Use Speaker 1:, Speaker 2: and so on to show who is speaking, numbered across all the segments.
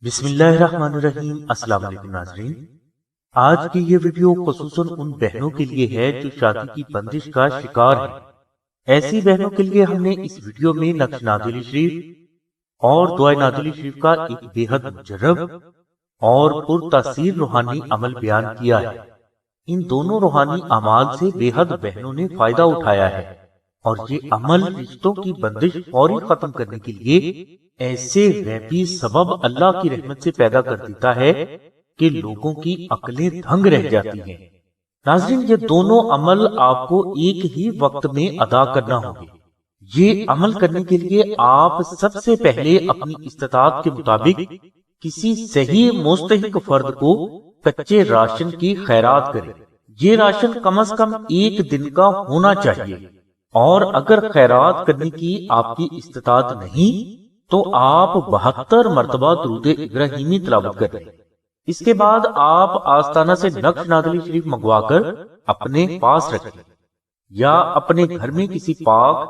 Speaker 1: بسم اللہ الرحمن الرحیم۔ السلام علیکم ناظرین، آج کی یہ ویڈیو خصوصاً ان بہنوں کے لیے ہے جو شادی کی بندش کا شکار ہیں۔ ایسی بہنوں کے لیے ہم نے اس ویڈیو میں نقش نادلی شریف اور دعائے نادلی شریف کا ایک بے حد مجرب اور پر تاثیر روحانی عمل بیان کیا ہے۔ ان دونوں روحانی اعمال سے بے حد بہنوں نے فائدہ اٹھایا ہے، اور یہ عمل رشتوں کی بندش فوری ختم کرنے کے لیے ایسے غیبی سبب اللہ کی رحمت سے پیدا کر دیتا ہے کہ لوگوں کی عقلیں دھنگ رہ جاتی ہیں۔ ناظرین، یہ دونوں عمل آپ کو ایک ہی وقت میں ادا کرنا ہوگے۔ یہ عمل کرنے کے لیے آپ سب سے پہلے اپنی استطاعت کے مطابق کسی صحیح مستحق فرد کو کچے راشن کی خیرات کریں۔ یہ راشن کم از کم ایک دن کا ہونا چاہیے، اور اگر خیرات کرنے کی آپ کی استطاعت نہیں تو آپ 72 مرتبہ درود ابراہیمی تلاوت کریں۔ اس کے بعد آپ آستانہ سے نقش نادلی شریف منگوا کر اپنے پاس رکھیں، یا اپنے گھر میں کسی پاک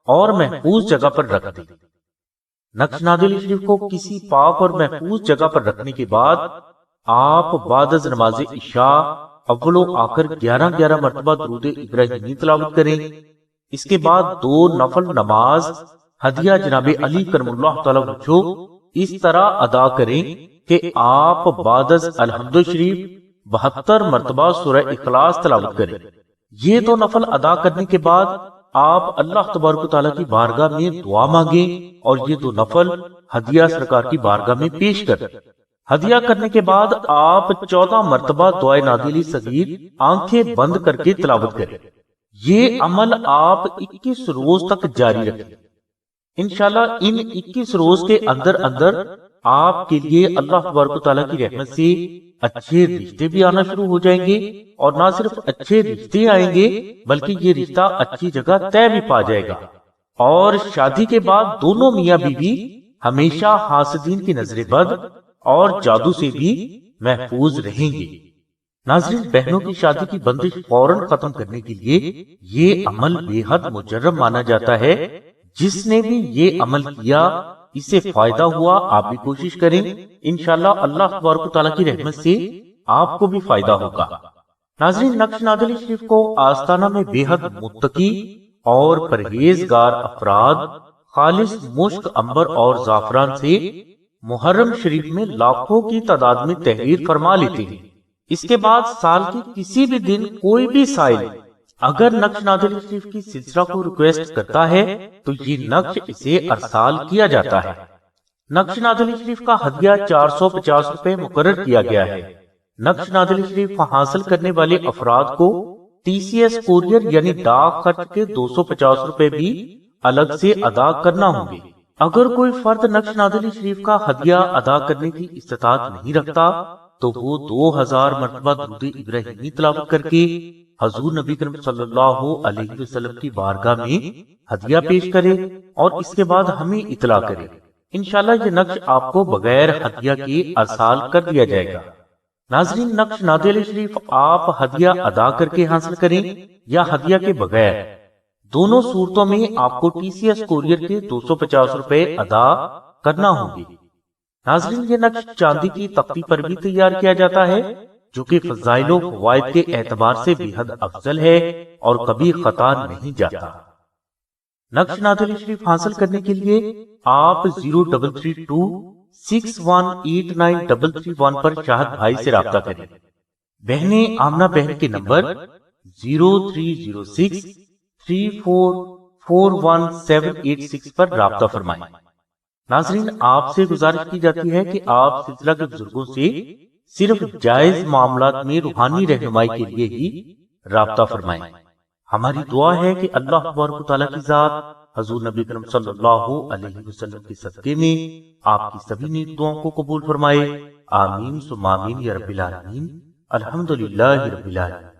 Speaker 1: اور محفوظ جگہ پر رکھ دیں۔ نقش نادلی شریف کو کسی پاک اور محفوظ جگہ پر رکھنے کے بعد آپ بعد از نماز عشاء اول و آخر 11 مرتبہ درود ابراہیمی تلاوت کریں۔ اس کے بعد 2 نفل نماز ہدیہ جناب علی کرم اللہ تعالی وجہہ اس طرح ادا کریں کہ آپ بعد از الحمد شریف 72 مرتبہ سورہ اخلاص تلاوت کریں۔ یہ 2 نفل ادا کرنے کے بعد آپ اللہ تبارک و تعالیٰ کی بارگاہ میں دعا مانگیں، اور یہ 2 نفل ہدیہ سرکار کی بارگاہ میں پیش کریں۔ ہدیہ کرنے کے بعد آپ 14 مرتبہ دعائے نادلی صغیر آنکھیں بند کر کے تلاوت کریں۔ یہ عمل آپ 21 روز تک جاری رکھیں۔ انشاءاللہ ان 21 روز کے اندر آپ کے لیے اللہ تبارک و تعالیٰ کی رحمت سے اچھے رشتے بھی آنا شروع ہو جائیں گے، اور نہ صرف اچھے رشتے آئیں گے بلکہ یہ رشتہ اچھی جگہ طے بھی پا جائے گا، اور شادی کے بعد دونوں میاں بیوی ہمیشہ حاسدین کی نظر بد اور جادو سے بھی محفوظ رہیں گے۔ ناظرین، بہنوں کی شادی کی بندش فوراً ختم کرنے کے لیے یہ عمل بے حد مجرب مانا جاتا ہے۔ جس نے بھی یہ عمل کیا اسے فائدہ ہوا، آپ بھی کوشش کریں، انشاءاللہ اللہ تبارک و تعالیٰ کی رحمت سے آپ کو بھی فائدہ ہوگا۔ ناظرین، نقش نادلی شریف کو آستانہ میں بے حد متقی اور پرہیزگار افراد خالص مشک، عنبر اور زعفران سے محرم شریف میں لاکھوں کی تعداد میں تحریر فرما لیتے ہیں۔ اس کے بعد سال کے کسی بھی دن کوئی بھی سائل اگر نقش نادلی شریف کی سلسلہ کو ریکویسٹ کرتا ہے تو یہ نقش اسے ارسال کیا جاتا ہے۔ نقش نادلی شریف کا ہدیہ 450 روپے مقرر کیا گیا ہے۔ نقش نادلی شریف حاصل کرنے والے افراد کو TCS کوریئر یعنی ڈاک خرچ کے 250 روپے بھی الگ سے ادا کرنا ہوں گے۔ اگر کوئی فرد نقش نادلی شریف کا ہدیہ ادا کرنے کی استطاعت نہیں رکھتا تو وہ 2000 مرتبہ درود ابراہیمی تلاوت کر کے حضور نبی کریم صلی اللہ علیہ وسلم کی بارگاہ میں ہدیہ پیش کرے، اور اس کے بعد ہمیں اطلاع کرے۔ انشاءاللہ یہ نقش آپ کو بغیر ہدیہ کے ارسال کر دیا جائے گا۔ ناظرین، نقش نادلی شریف آپ ہدیہ ادا کر کے حاصل کریں یا ہدیہ کے بغیر، دونوں صورتوں میں آپ کو TCS کوریئر کے 250 روپے ادا کرنا ہوں گے۔ ناظرین، یہ نقش چاندی کی تختی پر بھی تیار کیا جاتا ہے، جو کہ فضائل و فوائد کے اعتبار سے بے حد افضل ہے اور کبھی خطا نہیں جاتا۔ نقش نادلی شریف حاصل کرنے کے لیے آپ 0332 618933 پر شاہد بھائی سے رابطہ کریں۔ بہنیں آمنہ بہن کے نمبر 0306 3441 پر رابطہ فرمائیں۔ ناظرین، آپ سے گزارش کی جاتی ہے کہ آپ سلسلہ کے بزرگوں سے صرف جائز معاملات میں روحانی رہنمائی کے لیے ہی رابطہ فرمائیں۔ ہماری دعا ہے کہ اللہ تبارک و تعالیٰ کی ذات حضور نبی کریم صلی اللہ علیہ وسلم کے صدقے میں آپ کی سبھی نیک دعاؤں کو قبول فرمائے۔ آمین ثم آمین یا رب العالمین۔ الحمدللہ رب العالمین۔